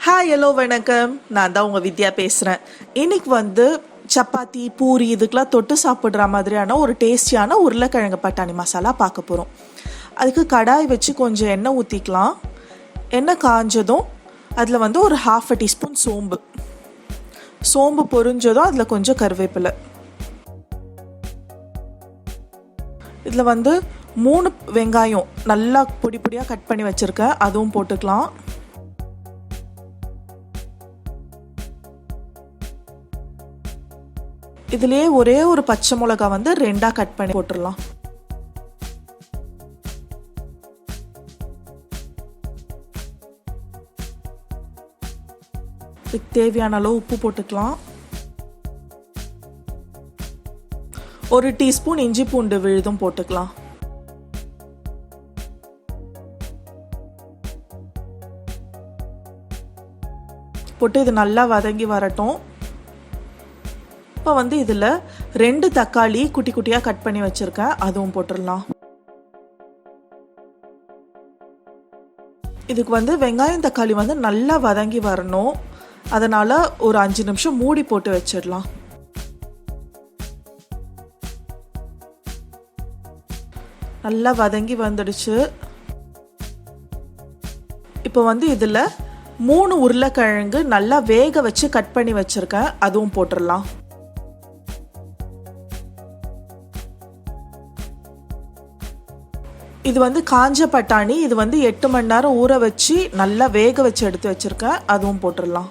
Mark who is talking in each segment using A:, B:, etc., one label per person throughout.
A: Hi hello வணக்கம், நான் தான் உங்கள் வித்யா பேசுகிறேன். இன்னைக்கு வந்து சப்பாத்தி பூரி இதுக்கெலாம் தொட்டு சாப்பிட்ற மாதிரியான ஒரு டேஸ்டியான உருளைக்கிழங்கு பட்டாணி மசாலா பார்க்க போகிறோம். அதுக்கு கடாய் வச்சு கொஞ்சம் எண்ணெய் ஊற்றிக்கலாம். எண்ணெய் காஞ்சதும் அதில் வந்து ஒரு 1/2 டீஸ்பூன் சோம்பு பொரிஞ்சதும் அதில் கொஞ்சம் கருவேப்பிலை. இதில் வந்து 3 வெங்காயம் நல்லா பொடி பொடியாக கட் பண்ணி வச்சுருக்கேன், அதுவும் போட்டுக்கலாம். இதுலேயே ஒரே ஒரு பச்சை மிளகா வந்து 2ஆ கட் பண்ணி போட்டுடலாம். இதுக்கு தேவையான அளவு உப்பு போட்டுக்கலாம். 1 டீஸ்பூன் இஞ்சி பூண்டு விழுதும் போட்டுக்கலாம். போட்டு இது நல்லா வதங்கி வரட்டும். இப்போ வந்து இதில் 2 தக்காளி குட்டி குட்டியாக கட் பண்ணி வச்சுருக்கேன், அதுவும் போட்டுடலாம். இதுக்கு வந்து வெங்காயம் தக்காளி வந்து நல்லா வதங்கி வரணும், அதனால் ஒரு 5 நிமிஷம் மூடி போட்டு வச்சிடலாம். நல்லா வதங்கி வந்துடுச்சு. இப்போ வந்து இதில் 3 உருளைக்கிழங்கு நல்லா வேக வச்சு கட் பண்ணி வச்சுருக்கேன், அதுவும் போட்டுடலாம். இது வந்து காஞ்ச பட்டாணி, இது வந்து 8 மணி நேரம் ஊற வச்சு நல்லா வேக வச்சு எடுத்து வச்சிருக்கேன், அதுவும் போட்டுடலாம்.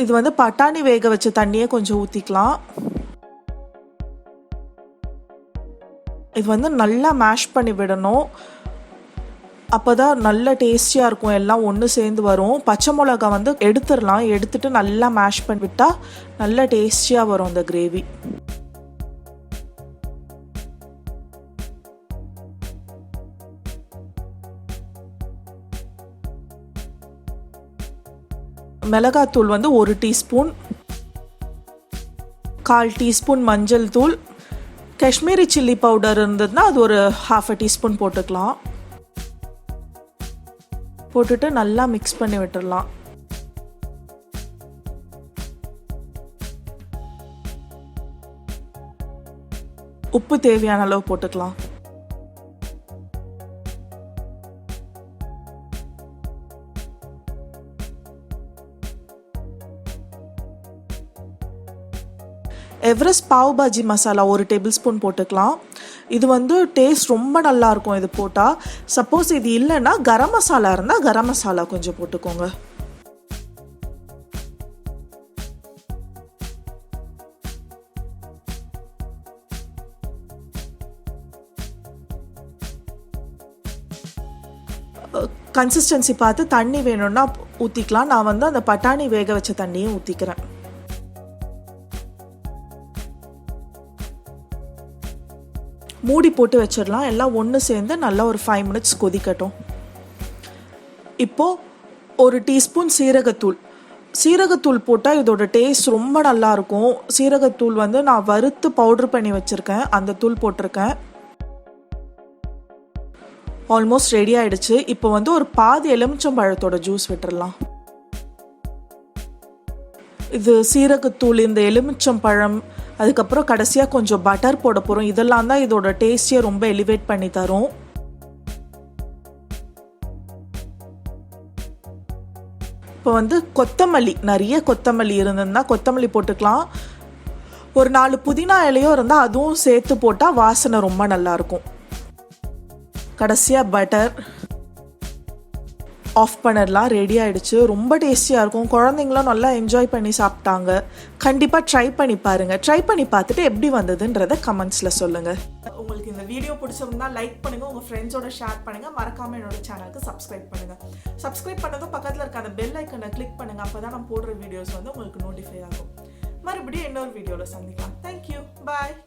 A: இது வந்து பட்டாணி வேக வச்ச தண்ணியை கொஞ்சம் ஊற்றிக்கலாம். இது வந்து நல்லா மேஷ் பண்ணி விடணும், அப்போதான் நல்ல டேஸ்டியாக இருக்கும், எல்லாம் ஒன்று சேர்ந்து வரும். பச்சை மிளகா வந்து எடுத்துடலாம், எடுத்துட்டு நல்லா மேஷ் பண்ணி விட்டால் நல்ல டேஸ்டியாக வரும் அந்த கிரேவி. மிளகாத்தூள் வந்து 1 டீஸ்பூன், 1/4 டீஸ்பூன் மஞ்சள் தூள், காஷ்மீரி சில்லி பவுடர் இருந்ததுன்னா அது ஒரு 1/2 டீஸ்பூன் போட்டுக்கலாம். போட்டுட்டு நல்லா மிக்ஸ் பண்ணி விட்டுடலாம். உப்பு தேவையான அளவு போட்டுக்கலாம். Everest pav bhaji masala 1 tablespoon போட்டுக்கலாம். இது வந்து டேஸ்ட் ரொம்ப நல்லா இருக்கும் இது போட்டால். சப்போஸ் இது இல்லைன்னா கரம் மசாலா இருந்தால் கரம் மசாலா கொஞ்சம் போட்டுக்கோங்க. கன்சிஸ்டன்சி பார்த்து தண்ணி வேணும்னா ஊற்றிக்கலாம். நான் வந்து அந்த பட்டாணி வேக வச்ச தண்ணியை ஊற்றிக்கிறேன். மூடி போட்டு வச்சிடலாம். எல்லாம் ஒன்று சேர்ந்து நல்லா ஒரு 5 மினிட்ஸ் கொதிக்கட்டும். இப்போது 1 டீஸ்பூன் சீரகத்தூள் போட்டால் இதோட டேஸ்ட் ரொம்ப நல்லாயிருக்கும். சீரகத்தூள் வந்து நான் வறுத்து பவுட்ரு பண்ணி வச்சுருக்கேன், அந்த தூள் போட்டிருக்கேன். ஆல்மோஸ்ட் ரெடி ஆகிடுச்சு. இப்போ வந்து ஒரு பாதி எலுமிச்சம்பழத்தோட ஜூஸ் விட்டுடலாம். இது சீரகத்தூள், இந்த எலுமிச்சம்பழம், அதுக்கப்புறம் கடைசியாக கொஞ்சம் பட்டர் போட போகிறோம். இதெல்லாம் தான் இதோட டேஸ்டியை ரொம்ப எலிவேட் பண்ணி தரும். இப்போ வந்து கொத்தமல்லி, நிறைய கொத்தமல்லி இருந்ததுன்னா கொத்தமல்லி போட்டுக்கலாம். ஒரு 4 புதினா இலையோ இருந்தால் அதுவும் சேர்த்து போட்டால் வாசனை ரொம்ப நல்லாயிருக்கும். கடைசியாக பட்டர் ஆஃப் பண்ணிடலாம். ரெடி ஆகிடுச்சு. ரொம்ப டேஸ்டியாக இருக்கும். குழந்தைங்களும் நல்லா என்ஜாய் பண்ணி சாப்பிட்டாங்க. கண்டிப்பாக ட்ரை பண்ணி பாருங்கள். ட்ரை பண்ணி பார்த்துட்டு எப்படி வந்ததுன்றதை கமெண்ட்ஸில் சொல்லுங்கள். உங்களுக்கு இந்த வீடியோ பிடிச்சிருந்தா லைக் பண்ணுங்கள், உங்கள் ஃப்ரெண்ட்ஸோட ஷேர் பண்ணுங்கள், மறக்காமல் என்னோட சேனலுக்கு சப்ஸ்கிரைப் பண்ணுங்கள். சப்ஸ்கிரைப் பண்ணதும் பக்கத்தில் இருக்க அந்த பெல் ஐக்கனை கிளிக் பண்ணுங்கள், அப்போ தான் நான் போடுற வீடியோஸ் வந்து உங்களுக்கு நோட்டிஃபை ஆகும். மறுபடியும் இன்னொரு வீடியோவில் சந்திக்கலாம். தேங்க்யூ, பாய்.